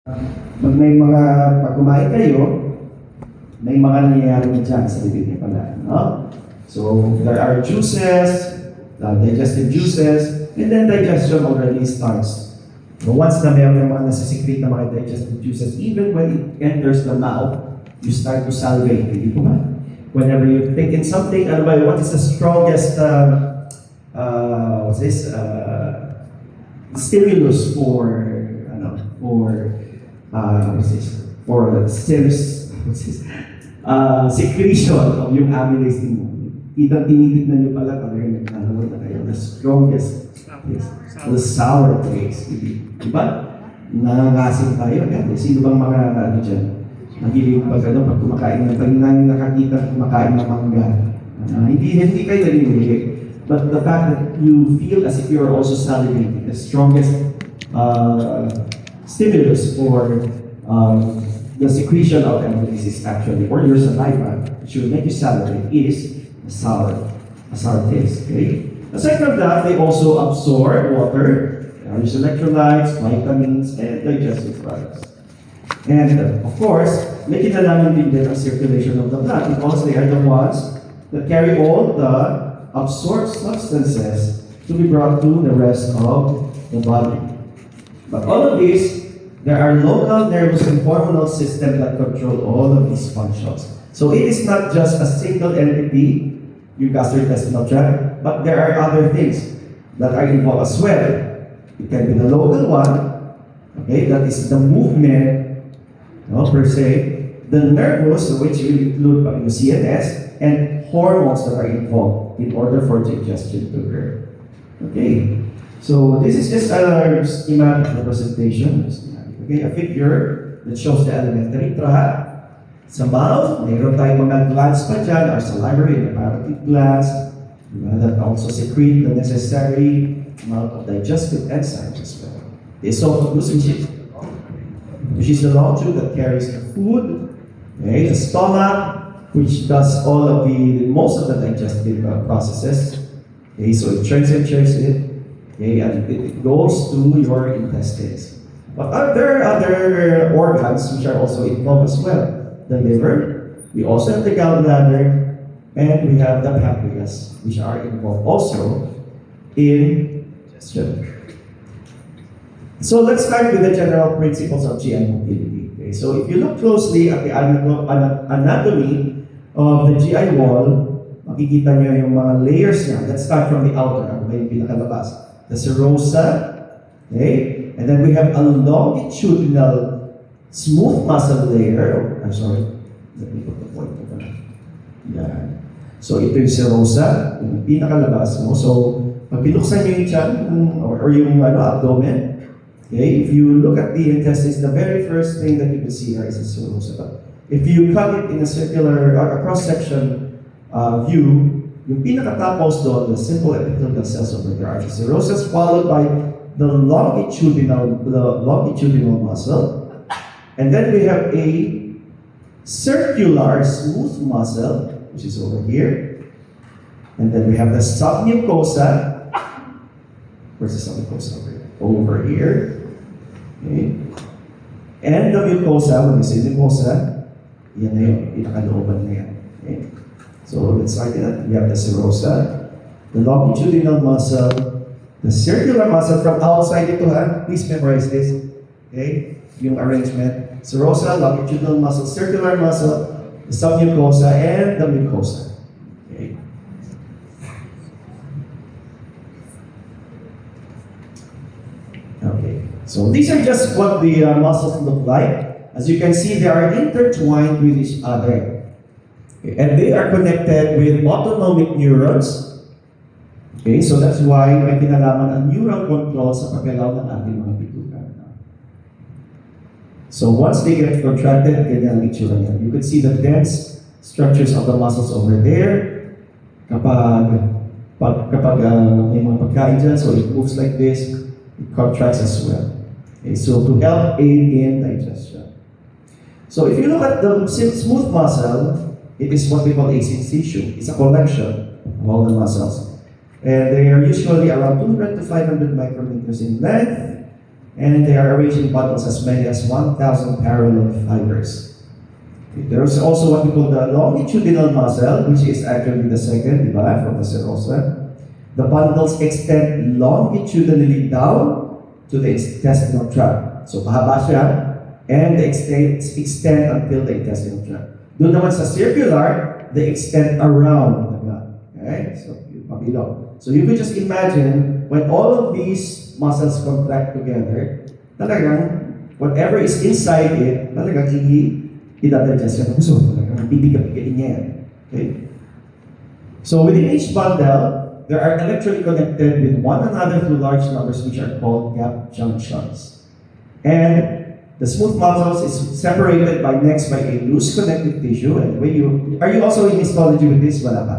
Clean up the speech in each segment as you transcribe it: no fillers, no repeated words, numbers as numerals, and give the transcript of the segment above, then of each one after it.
Pag may mga, pag kumain kayo, may mga nangyayari dyan sa bibig niya pala. No? So, there are juices, digestive juices, and then digestion already starts. So, once na mayroon yung mga nasisikrit na mga digestive juices, even when it enters the mouth, you start to salivate. Hindi po ba? Whenever you take in something, ano ba, what is the strongest, what's this, stimulus for, what's this? For secretion of yung amylase mo. Either tinitignan nyo pala talaga naglalawal na kayo. The strongest is the sour taste. Diba? Nangangasin tayo. Sino bang mga ano dyan? Nagiling pag kumakain ng pag namin nakakita kumakain ng mangga. Hindi kayo nalililig. But the fact that you feel as if you're also salivating, the strongest stimulus for the secretion of amylase is actually, or your saliva, which will make you salivate, is a sour taste. Okay? Aside from that, they also absorb water, use electrolytes, vitamins, and digestive products. And of course, may kinalaman din din ang circulation of the blood because they are the ones that carry all the absorbed substances to be brought to the rest of the body. But all of these, there are local nervous and hormonal systems that control all of these functions. So it is not just a single entity, your gastrointestinal tract, but there are other things that are involved as well. It can be the local one, okay, that is the movement, per se, the nervous, which will include the CNS, and hormones that are involved in order for digestion to occur. Okay, so this is just a schematic representation. Okay, a figure that shows the alimentary tract. Sa mouth, mayroon tayong mga glands pa dyan, our salivary and apparative glands, that also secrete the necessary amount of digestive enzymes as well. The esophagus, which is the long tube that carries the food. Okay, the stomach, which does all of most of the digestive processes. Okay, so it turns it, okay, and it goes to your intestines. But there are other organs which are also involved as well. The liver, we also have the gallbladder, and we have the pancreas, which are involved also in digestion. So let's start with the general principles of GI motility. Okay, so if you look closely at the anatomy of the GI wall, makikita nyo yung mga layers niya. Let's start from the outer, yung pinakalabas. The serosa, okay? And then we have a longitudinal smooth muscle layer. I'm sorry, let me put the point over. Yan. So ito yung serosa, yung pinakalabas mo. So pag pinuksan nyo yung tiyan, or yung abdomen, okay, if you look at the intestines, the very first thing that you can see here is the serosa. If you cut it in a circular, a cross-section view, yung pinakatapos doon, the simple epithelial cells over there are the serosa, followed by the longitudinal muscle, and then we have a circular smooth muscle, which is over here, and then we have the submucosa. Where's the submucosa over here? Over here, okay, and the mucosa. When you say mucosa, yan na yun, pinakalooban na yan. Okay, so let's start it. We have the serosa, the longitudinal muscle, the circular muscle from outside ito, please memorize this. Okay? Yung arrangement. Serosa, longitudinal muscle, circular muscle, the submucosa, and the mucosa. Okay? Okay. So these are just what the muscles look like. As you can see, they are intertwined with each other. Okay? And they are connected with autonomic neurons. Okay, so that's why may kinalaman ang neural control sa paggalaw ng ating mga bituka. So once they get contracted, ganyan ang itsura niya. You can see the dense structures of the muscles over there. Kapag may mga pagkain dyan, so it moves like this, it contracts as well. Okay, so to help aid in digestion. So if you look at the smooth muscle, it is what we call a syncytium. It's a collection of all the muscles. And they are usually around 200 to 500 micrometers in length, and they are arranged in bundles as many as 1,000 parallel fibers. Okay, there's also what we call the longitudinal muscle, which is actually the second, diba, from the serosa. The bundles extend longitudinally down to the intestinal tract. So pahaba siya, and they extend until the intestinal tract. Doon naman sa circular, they extend around the gut. Okay? So, pabilog. So you could just imagine when all of these muscles contract together, talagang whatever is inside it, talagang i-digest yan. So, talagang bibigay-bigayin niya yan. Okay? So within each bundle, they are electrically connected with one another through large numbers which are called gap junctions. And the smooth muscles is separated by next by a loose connective tissue. And when are you also in histology with this? Wala pa.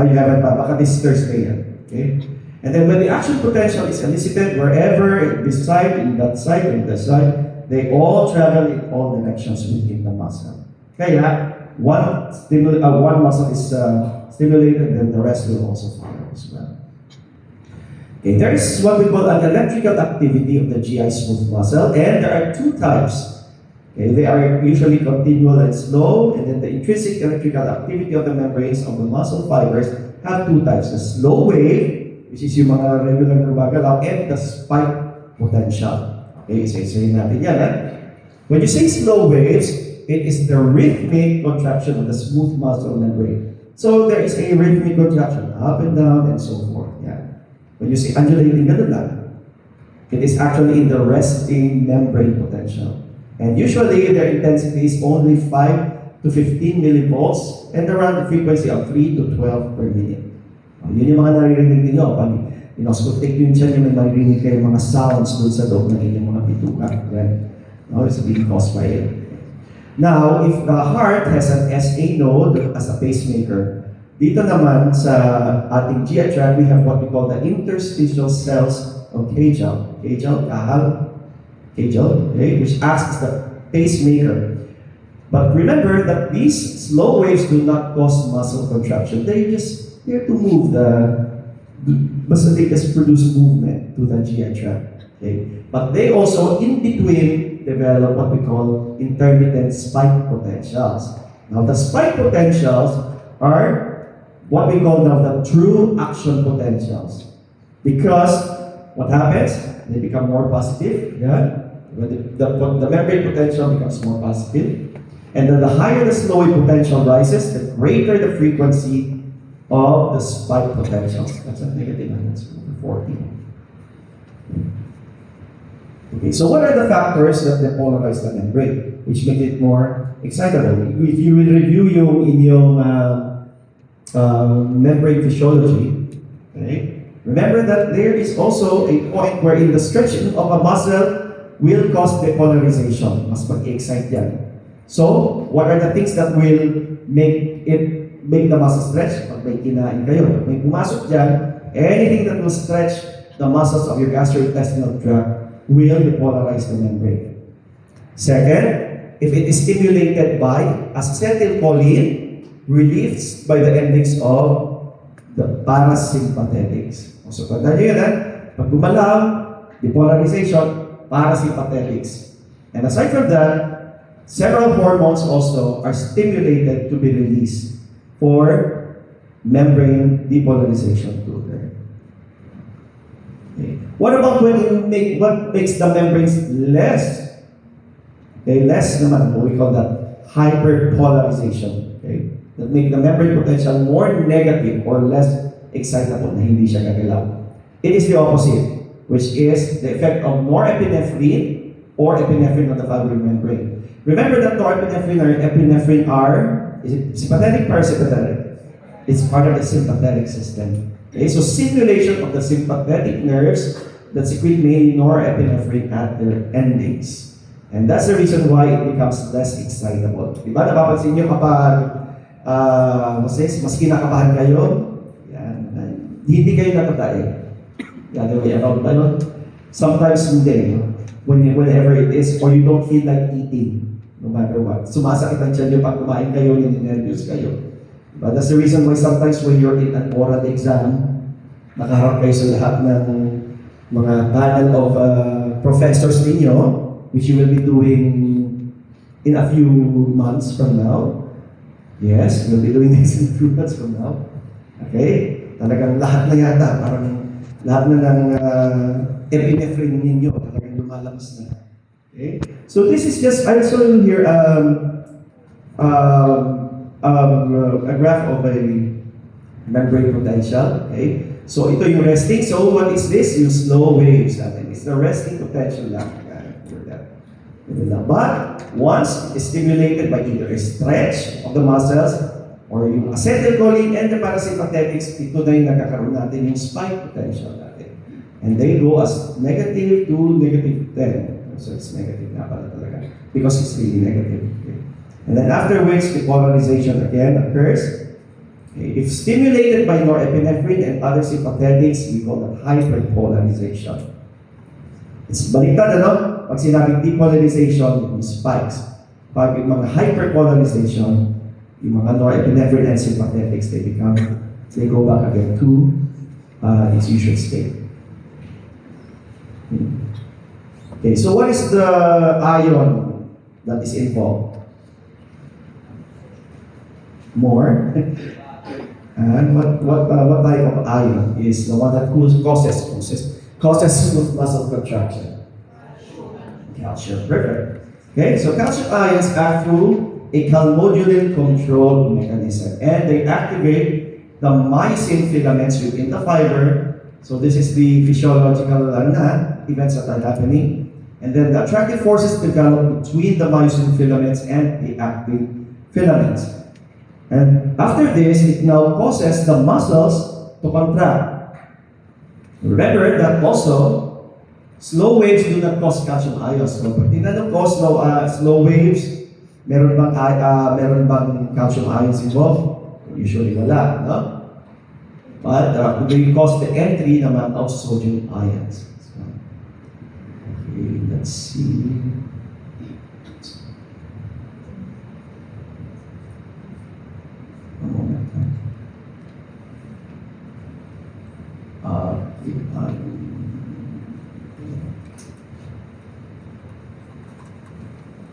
You haven't pa. Baka this Thursday yan. Okay? And then when the action potential is elicited wherever, in this side, in that side, in that side, they all travel in all directions within the muscle. Kaya, one muscle is stimulated, then the rest will also follow as well. Okay, there is what we call an electrical activity of the GI smooth muscle, and there are two types. Okay, they are usually continual and slow, and then the intrinsic electrical activity of the membranes of the muscle fibers have two types: the slow wave, which is yung mga regular na gumagalaw, and the spike potential. Okay, isa-isahin natin yan. When you say slow waves, it is the rhythmic contraction of the smooth muscle membrane. So there is a rhythmic contraction, up and down, and so forth. Yeah. When you say undulating, ganun lang. It is actually in the resting membrane potential. And usually their intensity is only 5 to 15 millivolts and around the frequency of 3 to 12 per minute. Yun yung mga naririnig ninyo. Pag inoscopic yun siya, yung may maririnig kayo mga sounds doon sa loob ng inyong mga bituka. It's being caused by it. Now, if the heart has an SA node as a pacemaker, dito naman sa ating GI tract, we have what we call the interstitial cells of Kegel, kahal, okay, which acts as the pacemaker. But remember that these slow waves do not cause muscle contraction. They're to move basta they just produce movement to the GI tract. Okay? But they also, in between, develop what we call intermittent spike potentials. Now, the spike potentials are what we call now the true action potentials. Because what happens? They become more positive. Yeah? The membrane potential becomes more positive. And then the higher the slow wave potential rises, the greater the frequency of the spike potentials. That's a negative, and that's 40. Okay, so what are the factors that depolarize the membrane, which make it more excitable? If you will review yung inyong membrane physiology, okay, remember that there is also a point wherein the stretching of a muscle will cause depolarization. Mas mag-excite yan. So, what are the things that will make the muscle stretch? Pag may kinain kayo, may pumasok dyan, anything that will stretch the muscles of your gastrointestinal tract will depolarize the membrane. Second, if it is stimulated by acetylcholine released by the endings of the parasympathetics. So, tandaan nyo yun, pag gumalaw, depolarization, parasympathetics. And aside from that, several hormones also are stimulated to be released for membrane depolarization to occur. Okay. What about what makes the membranes less? Okay, less naman, we call that hyperpolarization. Okay? That make the membrane potential more negative or less excitable na hindi siya gagalaw. It is the opposite, which is the effect of norepinephrine or epinephrine on the fibril membrane. Remember that norepinephrine or epinephrine are, is it sympathetic or parasympathetic? It's part of the sympathetic system. Okay, so stimulation of the sympathetic nerves that secrete mainly norepinephrine at their endings. And that's the reason why it becomes less excitable. Diba? Napapansin nyo kapag mas kinakabahan kayo, yan, hindi kayo natatay. The other way around ba yun? Sometimes hindi. Whenever it is, or you don't feel like eating, no matter what. Sumasakit ang tiyan nyo pag kumain kayo, nininervyos kayo. But that's the reason why sometimes when you're in an oral exam, nakaharap kayo sa lahat ng mga panel of professors ninyo, which you will be doing in a few months from now. Yes, we'll be doing this in a few months from now. Okay? Talagang lahat na yata, parang lahat na ng epinephrine ninyo, talagang lumalabas na. Okay? So this is just, I saw here a graph of a membrane potential. Okay? So ito yung resting. So what is this? Yung slow waves natin. It's the resting potential lang. But once it's stimulated by either a stretch of the muscles or yung acetylcholine and the parasympathetics, ito na yung nakakaroon natin yung spike potential natin. And they go as negative to negative 10. So it's negative na pala talaga because it's really negative. Okay? And then after which the polarization again occurs. Okay? If stimulated by norepinephrine and other sympathetics, we call that hyperpolarization. It's baliktad, ano? Pag sinabing depolarization, yung spikes. Pag yung mga hyperpolarization, yung mga norepinephrine and sympathetics, they go back again to its usual state. Okay, so what is the ion that is involved? More. And what type of ion is the one that causes smooth muscle contraction? Calcium. Perfect. Okay, so calcium ions act through a calmodulin control mechanism, and they activate the myosin filaments within the fiber. So this is the physiological events that are happening. And then the attractive forces develop between the myosin filaments and the active filaments. And after this, it now causes the muscles to contract. Remember that also, slow waves do not cause calcium ions. So pag tinanong ko, slow waves, meron bang calcium ions involved? Usually wala, no? But they cause the entry naman of sodium ions. Okay, let's see. A moment.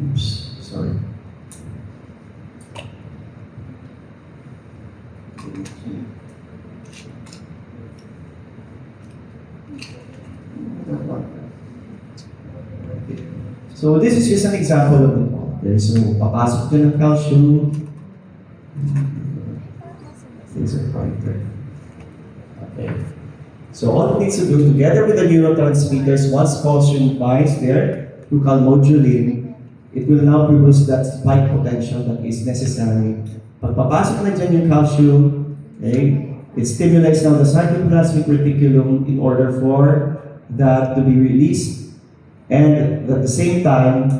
Oops, sorry. So this is just an example of it. Okay, so papasok ka ng calcium. Things are right there. Okay. So all it needs to do, together with the neurotransmitters, once calcium binds there to calmodulin, it will now produce that spike potential that is necessary. Pag papasok na dyan yung calcium, okay, it stimulates now the cytoplasmic reticulum in order for that to be released. And at the same time,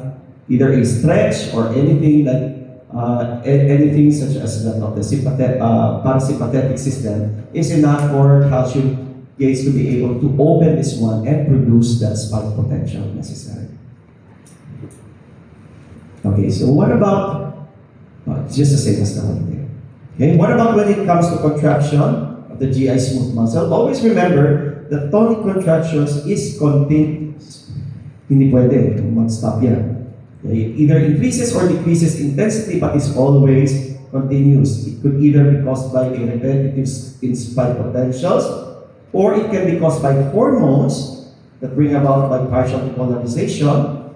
either a stretch or anything anything such as that of the parasympathetic system is enough for calcium gates to be able to open this one and produce that spike potential necessary. Okay, so what about, it's just the same as the one there. Okay, what about when it comes to contraction of the GI smooth muscle? Always remember that tonic contractions is continuous. Hindi pwede mag-stop yan. Okay? Either increases or decreases intensity but is always continuous. It could either be caused by a repetitive spike potentials or it can be caused by hormones that bring about by partial depolarization,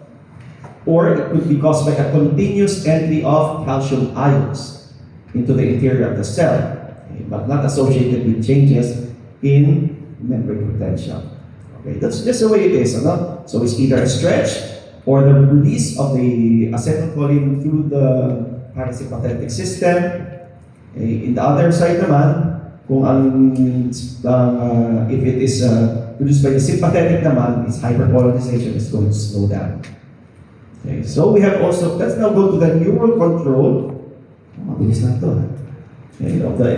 or it could be caused by a continuous entry of calcium ions into the interior of the cell, okay, but not associated with changes in membrane potential. Okay, that's just the way it is. No? So it's either a stretch or the release of the acetylcholine through the parasympathetic system. Okay, in the other side naman, kung if it is produced by the sympathetic naman, its hyperpolarization is going to slow down. Okay, so we have also, let's now go to the neural control. Mabilis lang ito. Okay, of the